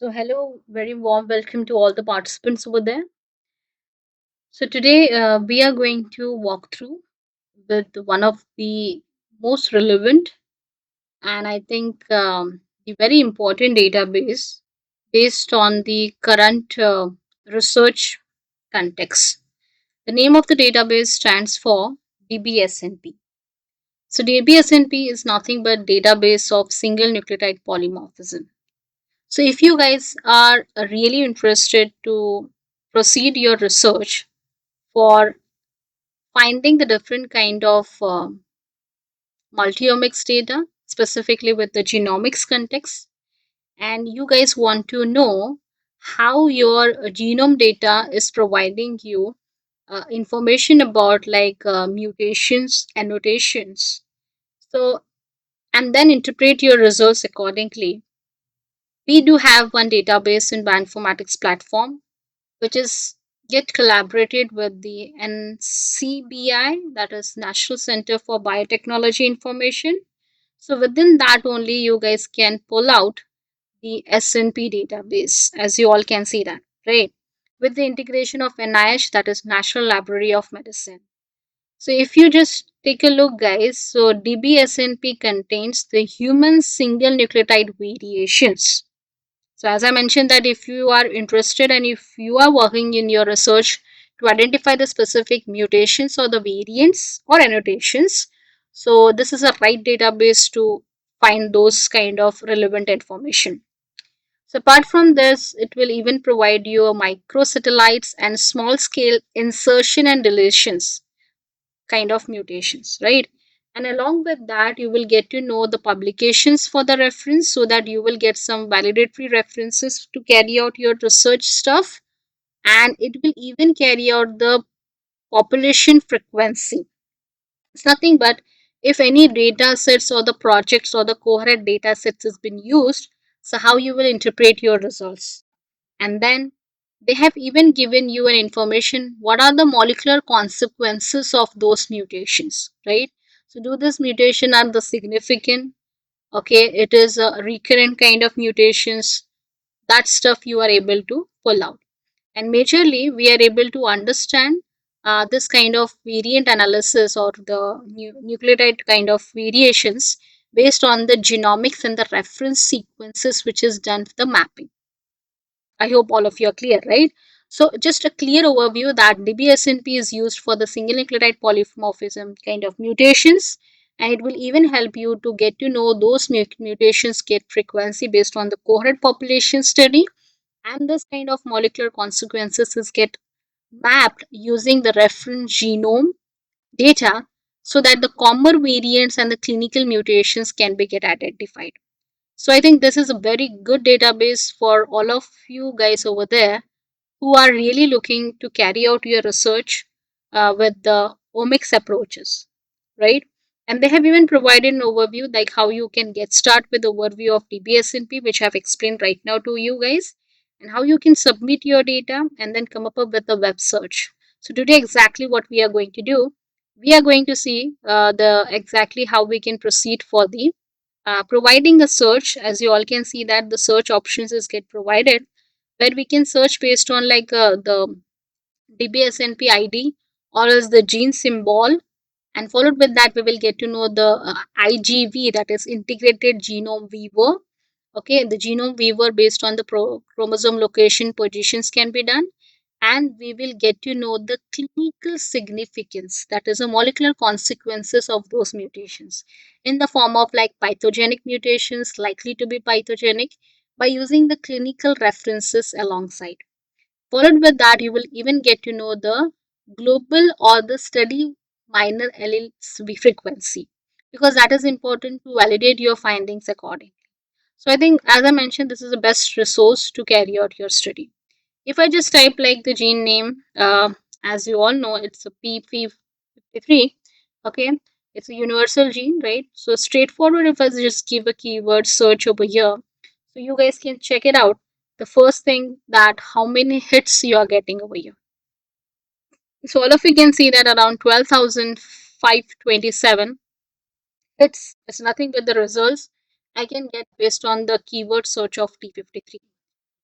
So, hello, very warm welcome to all the participants over there. So, today we are going to walk through with one of the most relevant and I think the very important database based on the current research context. The name of the database stands for dbSNP. So, dbSNP is nothing but database of single nucleotide polymorphism. So, if you guys are really interested to proceed your research for finding the different kind of multiomics data, specifically with the genomics context, and you guys want to know how your genome data is providing you information about mutations, annotations. So, and then interpret your results accordingly. We do have one database in Bioinformatics platform which is get collaborated with the NCBI, that is National Center for Biotechnology Information. So within that only you guys can pull out the SNP database, as you all can see that, right? With the integration of NIH, that is National Library of Medicine. So if you just take a look, guys, so dbSNP contains the human single nucleotide variations. So as I mentioned that if you are interested and if you are working in your research to identify the specific mutations or the variants or annotations, so this is a right database to find those kind of relevant information. So apart from this, it will even provide you microsatellites and small scale insertion and deletions kind of mutations, right? And along with that, you will get to know the publications for the reference so that you will get some validatory references to carry out your research stuff. And it will even carry out the population frequency. It's nothing but if any data sets or the projects or the cohort data sets has been used, so how you will interpret your results. And then they have even given you an information what are the molecular consequences of those mutations, right? So do this mutation are the significant, okay, it is a recurrent kind of mutations, that stuff you are able to pull out. And majorly we are able to understand this kind of variant analysis or the nucleotide kind of variations based on the genomics and the reference sequences which is done for the mapping. I hope all of you are clear, right? So just a clear overview that dbSNP is used for the single nucleotide polymorphism kind of mutations, and it will even help you to get to know those mutations get frequency based on the cohort population study, and this kind of molecular consequences is get mapped using the reference genome data so that the common variants and the clinical mutations can be get identified. So I think this is a very good database for all of you guys over there who are really looking to carry out your research with the omics approaches, right? And they have even provided an overview like how you can get start with overview of dbSNP, which I've explained right now to you guys, and how you can submit your data and then come up with a web search. So today exactly what we are going to do, we are going to see the exactly how we can proceed for the providing the search. As you all can see that the search options is get provided where we can search based on the dbSNP ID or as the gene symbol, and followed with that we will get to know the IGV, that is Integrated Genome Viewer. Okay, the Genome Viewer based on the chromosome location positions can be done, and we will get to know the clinical significance, that is the molecular consequences of those mutations in the form of like pathogenic mutations, likely to be pathogenic, by using the clinical references alongside. Followed with that, you will even get to know the global or the study minor allele frequency, because that is important to validate your findings accordingly. So I think, as I mentioned, this is the best resource to carry out your study. If I just type like the gene name, as you all know, it's a P53. Okay, it's a universal gene, right? So straightforward. If I just give a keyword search over here, so you guys can check it out. The first thing that how many hits you are getting over here. So all of you can see that around 12,527 hits. It's nothing but the results I can get based on the keyword search of P53.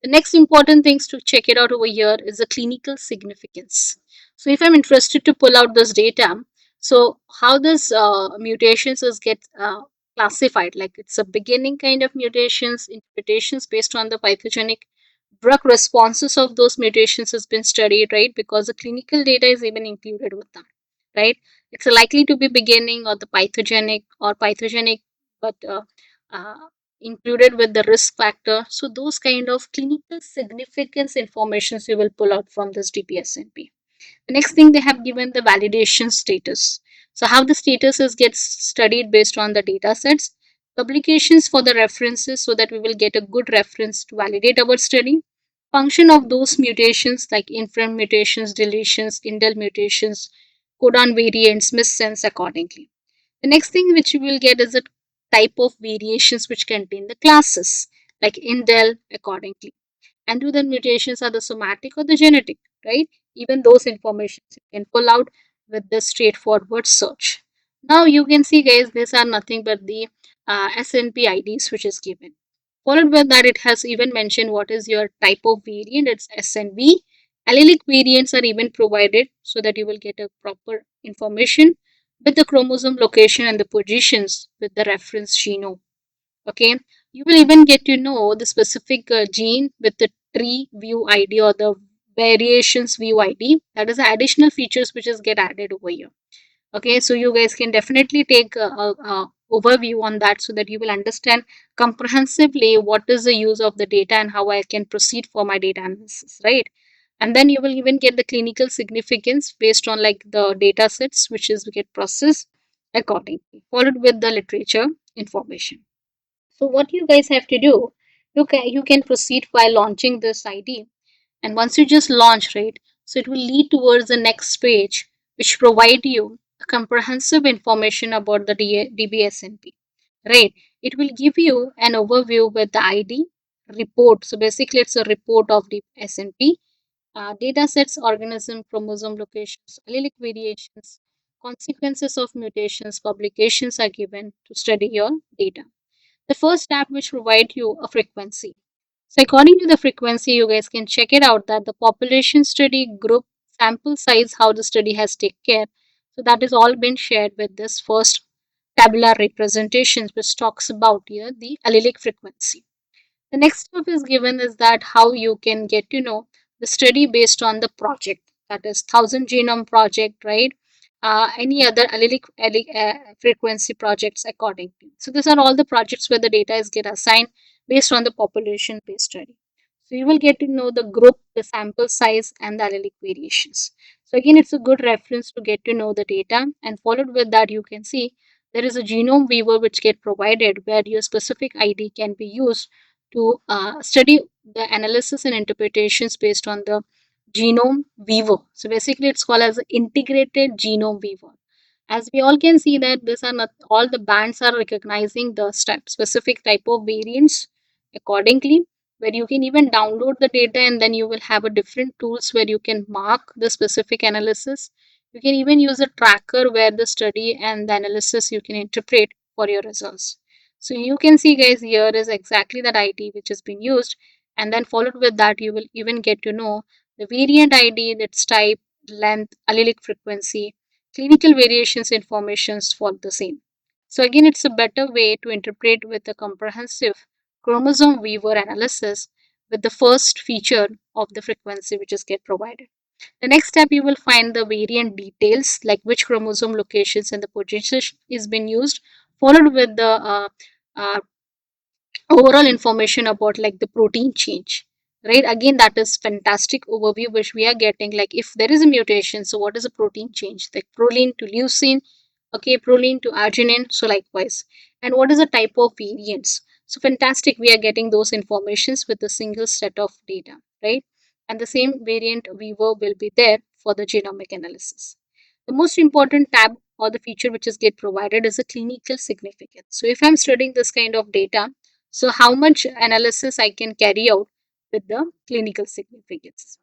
The next important things to check it out over here is the clinical significance. So if I'm interested to pull out this data, so how this mutations is get classified, like it's a beginning kind of mutations, interpretations based on the pathogenic drug responses of those mutations has been studied, right? Because the clinical data is even included with that, right? It's likely to be beginning or the pathogenic, but uh, included with the risk factor. So those kind of clinical significance informations you will pull out from this dbSNP. The next thing, they have given the validation status. So how the status is gets studied based on the data sets, publications for the references so that we will get a good reference to validate our study, function of those mutations like infront mutations, deletions, indel mutations, codon variants, missense accordingly. The next thing which you will get is a type of variations which contain the classes like indel accordingly, and do the mutations are the somatic or the genetic, right? Even those informations you can pull out with the straightforward search. Now you can see, guys, these are nothing but the SNP IDs which is given. Followed by that, it has even mentioned what is your type of variant. It's SNV. Allelic variants are even provided so that you will get a proper information with the chromosome location and the positions with the reference genome. Okay, you will even get to know the specific gene with the tree view id or the variations view id. That is the additional features which is get added over here. Okay, so you guys can definitely take a overview on that so that you will understand comprehensively what is the use of the data and how I can proceed for my data analysis, right? And then you will even get the clinical significance based on like the data sets which is get processed accordingly, followed with the literature information. So what you guys have to do, you can proceed by launching this ID, and once you just launch, right, so it will lead towards the next page, which provide you a comprehensive information about the dbSNP, right? It will give you an overview with the ID report. So basically, it's a report of the SNP, data sets, organism, chromosome locations, allelic variations, consequences of mutations, publications are given to study your data. The first tab which provide you a frequency. So according to the frequency, you guys can check it out that the population study group sample size, how the study has take care. So that is all been shared with this first tabular representations which talks about here the allelic frequency. The next step is given is that how you can get to know the study based on the project, that is 1000 genome project, right? Any other frequency projects accordingly. So these are all the projects where the data is get assigned based on the population based study. So you will get to know the group, the sample size, and the allelic variations. So again, it's a good reference to get to know the data, and followed with that, you can see there is a genome viewer which get provided where your specific ID can be used to study the analysis and interpretations based on the genome viewer. So basically, it's called as integrated genome viewer. As we all can see that these are not all the bands are recognizing the specific type of variants accordingly, where you can even download the data and then you will have a different tools where you can mark the specific analysis. You can even use a tracker where the study and the analysis you can interpret for your results. So you can see, guys, here is exactly that ID which has been used, and then followed with that you will even get to know the variant ID, its type, length, allelic frequency, clinical variations informations for the same. So again, it's a better way to interpret with a comprehensive chromosome viewer analysis with the first feature of the frequency which is get provided. The next step, you will find the variant details like which chromosome locations and the position is being used, followed with the uh, overall information about like the protein change, right? Again, that is fantastic overview which we are getting, like if there is a mutation, so what is a protein change, like proline to leucine, okay, proline to arginine, so likewise, and what is the type of variants. So fantastic, we are getting those informations with a single set of data, right? And the same variant viewer will be there for the genomic analysis. The most important tab or the feature which is get provided is a clinical significance. So if I'm studying this kind of data, so how much analysis I can carry out with the clinical significance.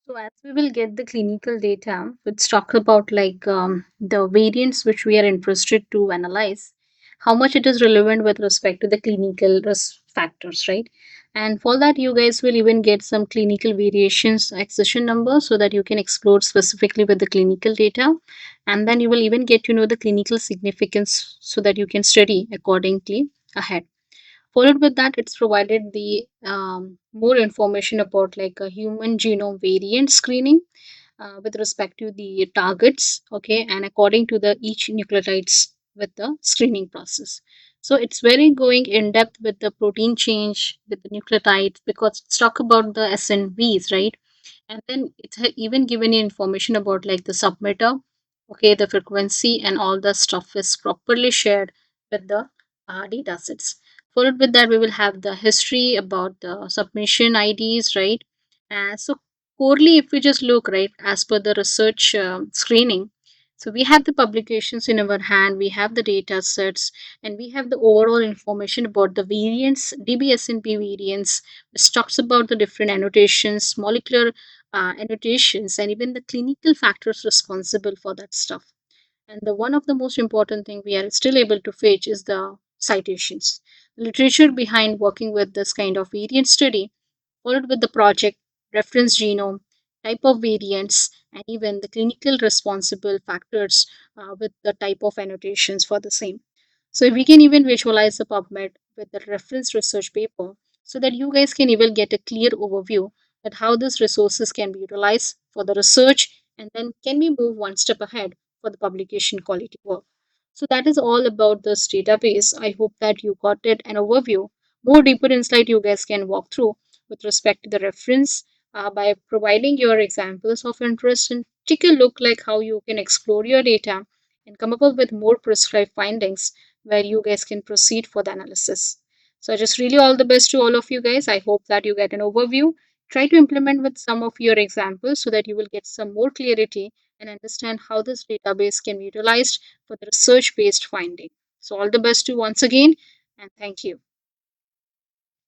So as we will get the clinical data, let's talk about like the variants which we are interested to analyze. how much it is relevant with respect to the clinical risk factors, right? And for that, you guys will even get some clinical variations accession number so that you can explore specifically with the clinical data. And then you will even get to know the clinical significance so that you can study accordingly ahead. Followed with that, it's provided the more information about like a human genome variant screening with respect to the targets, okay, and according to the each nucleotides with the screening process. So it's very going in depth with the protein change with the nucleotides because it's talk about the SNPs, right? And then it's even given you information about like the submitter, okay, the frequency and all the stuff is properly shared with the data sets. Followed with that, we will have the history about the submission IDs, right? And so corely, if we just look, right, as per the research screening, so we have the publications in our hand, we have the data sets, and we have the overall information about the variants, dbSNP variants, which talks about the different annotations, molecular annotations, and even the clinical factors responsible for that stuff. And the one of the most important thing we are still able to fetch is the citations, literature behind working with this kind of variant study, followed with the project, reference genome, type of variants, and even the clinical responsible factors with the type of annotations for the same. So we can even visualize the PubMed with the reference research paper so that you guys can even get a clear overview that how these resources can be utilized for the research and then can we move one step ahead for the publication quality work. So that is all about this database. I hope that you got it an overview. More deeper insight you guys can walk through with respect to the reference by providing your examples of interest and take a look like how you can explore your data and come up with more prescribed findings where you guys can proceed for the analysis. So just really all the best to all of you guys. I hope that you get an overview. Try to implement with some of your examples so that you will get some more clarity and understand how this database can be utilized for the research based finding. So all the best to you once again and thank you.